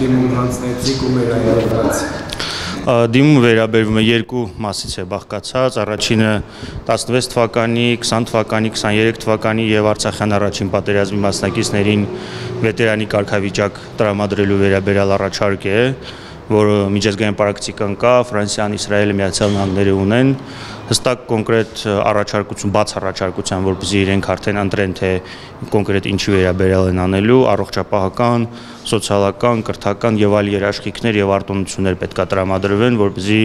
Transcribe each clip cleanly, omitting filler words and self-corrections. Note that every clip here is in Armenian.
դիմում հանձնեցիք ու մեր այլևս։ Դիմումը վերաբերվում է երկու մասից է բաղկացած, առաջինը 16 թվականի, 20 թվականի, 23 թվականի եւ Արցախյան առաջին պատերազմի մասնակիցներին վետերանի կարգավիճակ տրամադրելու վերաբերյալ առաջարկ է, որը միջազգային պրակտիկան կա, Ֆրանսիան, Իսրայելը, Միացյալ Նահանգները ունեն հստակ կոնկրետ առաջարկություն, բաց առաջարկության, որպեսզի իրենք արդեն ընտրեն, թե կոնկրետ ինչի վերաբերյալ են անելու, առողջապահական, սոցիալական, կրթական եւ այլ երաշխիքներ եւ արտոնություններ պետք է տրամադրվեն, որպեսզի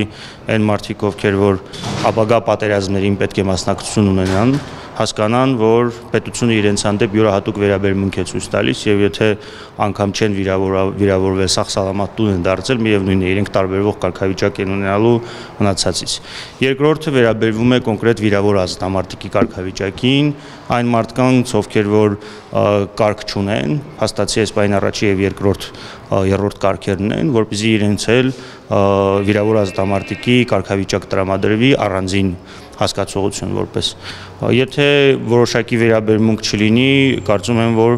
այն մարդիկ, ովքեր որ ապագա պատերազմներին պետք է մասնակցություն ունենան, հասկանան, որ պետությունը իրենց հանդեպ յուրահատուկ վերաբերմունք է ցույց տալիս եւ եթե անգամ չեն վիրավորվել, սաղ սալամատ տուն են դարձել, միևնույն է, իրենք տարբերվող կարգավիճակ են ունենալու մնացածից։ Երկրորդը վերաբերվում է կոնկրետ վիրավոր ազատամարտիկի կարգավիճակին, այն մարդկանց, ովքեր որ կարգ չունեն, հաստատի այսպայն առաջի եւ երրորդ կարգերն են, որպեսզի իրենց էլ վիրավոր ազատամարտիկի կարգավիճակ տրամադրվի առանձին հասկացողություն որպես եթե որոշակի վերաբերմունք չլինի, կարծում եմ, որ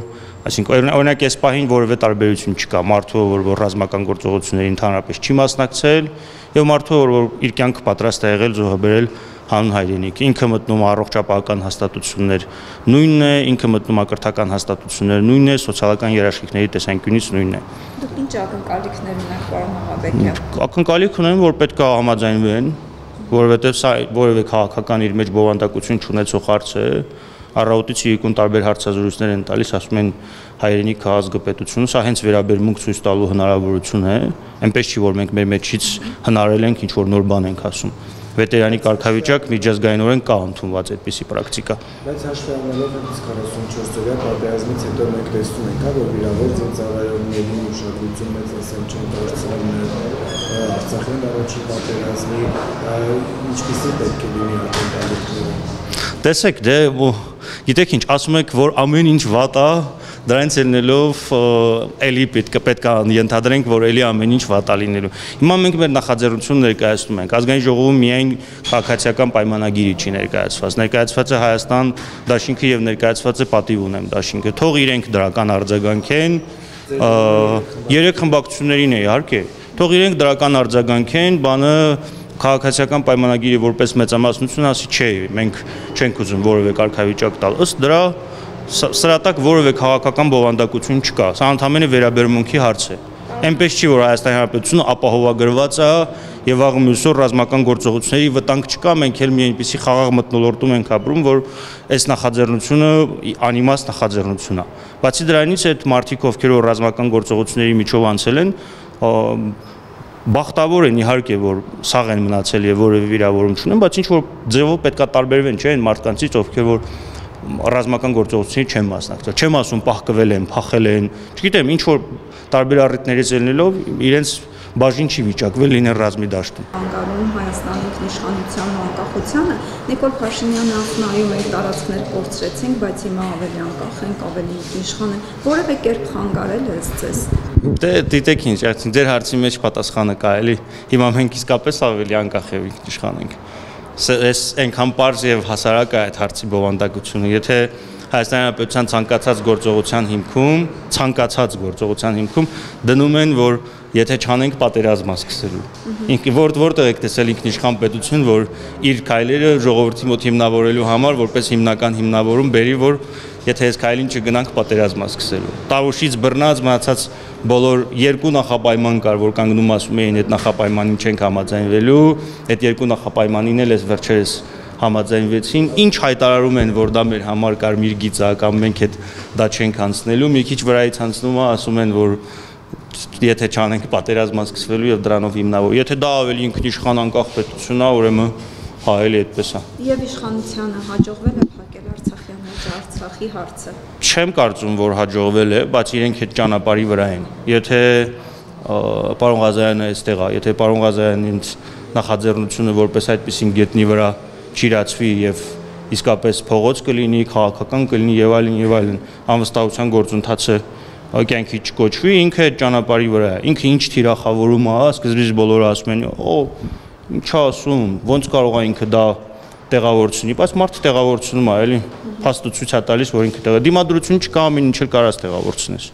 այսինքն օրինակ այս պահին որևէ տարբերություն չկա մարդու, որ ռազմական գործողությունների ընդհանրապես չի մասնակցել եւ մարդու, որ իր կյանքը պատրաստ է եղել զոհաբերել հանուն հայրենիքի, ինքը մտնում առողջապահական հաստատություններ նույնն է, ինքը մտնում կրթական հաստատություններ նույնն է, սոցիալական երաշխիքների տեսանկյունից նույնն է։ Դուք ինչ ակնկալիքներ ունեք, պարոն Աղաբեկյան։ Ակնկալիք ունեմ, որ պետք է համաձայնվեն, որովհետև սա որևէ քաղաքական իր մեջ բովանդակություն չունեցող հարց է, առավոտից եկուն տարբեր հարցազրույցներ են տալիս, ասում են հայրենիքը, ազգապետությունը, սա հենց վերաբերմունք ցույց տալու հնարավորություն է, այնպես չի, որ մենք մեր մեջից հնարել ենք ինչ-որ նոր բան ենք ասում։ Վետերանի կարգավիճակ միջազգայինորեն կա ընդունված այդպիսի պրակտիկա։ Բայց հաշվի առնելով հենց 44-օրյա պատերազմից հետո մենք տեսնում ենք, որ վիրավոր ծառայողների ուշադրություն մեծացան չեն դարձել Արցախյան առաջին պատերազմի ինչպիսի պետք է լինի ակնկալիքները։ Տեսեք, դե գիտեք ինչ, ասում եք, որ ամեն ինչ վատ է, դրանից ելնելով էլի պետք է ենթադրենք, որ էլի ամեն ինչ վատ է լինելու։ Հիմա մենք մեր նախաձեռնություն ներկայացնում ենք։ Ազգային ժողովում միայն քաղաքացիական պայմանագիրը չի ներկայացված։ Ներկայացված է Հայաստան դաշինքը եւ ներկայացված է Պատիվ ունեմ դաշինքը։ Թող իրենք դրական արձագանքեն, երեք խմբակցություններին է իհարկե։ Թող իրենք դրական արձագանքեն, բանը քաղաքացիական պայմանագիրը որպես մեծամասնություն ասի չէ, մենք չենք ուզում որևէ կարգավիճակ տալ։ Ըստ դրա սրա տակ որևէ քաղաքական բովանդակություն չկա։ Սա ընդհանրապես վերաբերմունքի հարց է։ Այնպես չի, որ Հայաստանի Հանրապետությունը ապահովագրված է եւ վաղը մյուսօր ռազմական գործողությունների վտանգ չկա, մենք էլ մի այնպիսի խաղաղ մթնոլորտում ենք ապրում, որ այս նախաձեռնությունը անիմաստ նախաձեռնություն է։ Բացի դրանից այդ մարդիկ, ովքեր որ ռազմական գործողությունների միջով անցել են, բախտավոր են իհարկե, որ սաղ են մնացել եւ որևէ վիրավորում չունեն, բայց ինչ որ ձևով պետքա տարբերվեն, չէ՞, այն մարդկանցից, ովքեր որ ռազմական գործողությունների չեն մասնակցել։ Չեմ ասում պահկվել են, փախել են, չգիտեմ, ինչ որ տարբեր առիթներից ելնելով իրենց բաժին չի վիճակվել լինել ռազմի դաշտում։ Անկարում Հայաստանի ինքնիշխանության ու անկախությանը Նիկոլ Փաշինյանը ասում է, այո, մեր տարածքներ կորցրեցինք, բայց հիմա ավելի անկախ ենք, ավելի ինքնիշխան ենք։ Որևէ կերպ խանգարել է ձեզ։ Դե դիտեք ինչ, ձեր հարցի մեջ պատասխանը կա էլի։ Հիմա մենք իսկապես ավելի անկախ եւ ինքնիշխան ենք։ Այս այնքան པարզ եւ հասարակ է այդ հարցի բովանդակությունը։ Եթե Հայաստանի Հանրապետության ցանկացած գործողության հիմքում դնում են, որ եթե չանենք պատերազմա սկսելու։ Որտեղ եք տեսել ինքնիշխան պետություն, որ իր քայլերը ժողովրդի մոտ հիմնավորելու համար որպես հիմնական հիմնավորում բերի, որ եթե այս քայլին չգնանք պատերազմա սկսելու։ Տավուշից բռնած մնացած բոլոր երկու նախապայման կար, որ կանգնում ասում էին, այդ նախապայմանին չենք համաձայնվելու, այդ երկու նախապայմանին էլ էս վերջերս համաձայնվեցին, ինչ հայտարարում են, որ դա մեր համար կարմիր գիծ է, կամ մենք դա չենք անցնելու, մի քիչ վրայից անցնում է, ասում են, որ եթե չանենք պատերազմը սկսվելու եւ դրանով հիմնավոր։ Եթե դա ավելի ինքնիշխան անկախ պետություն է, ուրեմն հա էլի այդպես է։ Եվ իշխանությանը հաջողվել է փակել Արցախյան մեջ Արցախի հարցը։ Չեմ կարծում, որ հաջողվել է, բայց իրենք այդ ճանապարհի վրա են։ Եթե պարոն Ղազարյանը այստեղ է, եթե պարոն Ղազարյանն ինձ նախաձեռնությունը որպես այդպեսին գետնի վրա չիրացվի եւ իսկապես փողոց կլինի, քաղաքական կլինի եւ այլն, անվստահության գործընթացը կյանքի չկոչվի, ինքը այդ ճանապարհի վրա է։ Ինքը ինչ թիրախավորում է, սկզբից բոլորը ասում են, ինչ ասում, ոնց կարող է ինքը դա տեղավորցնի, բայց մարդը տեղավորցնում է, էլի, փաստը ցույց է տալիս, որ ինքը դիմադրություն չկա, ամեն ինչ էլ կարաս տեղավորցնես։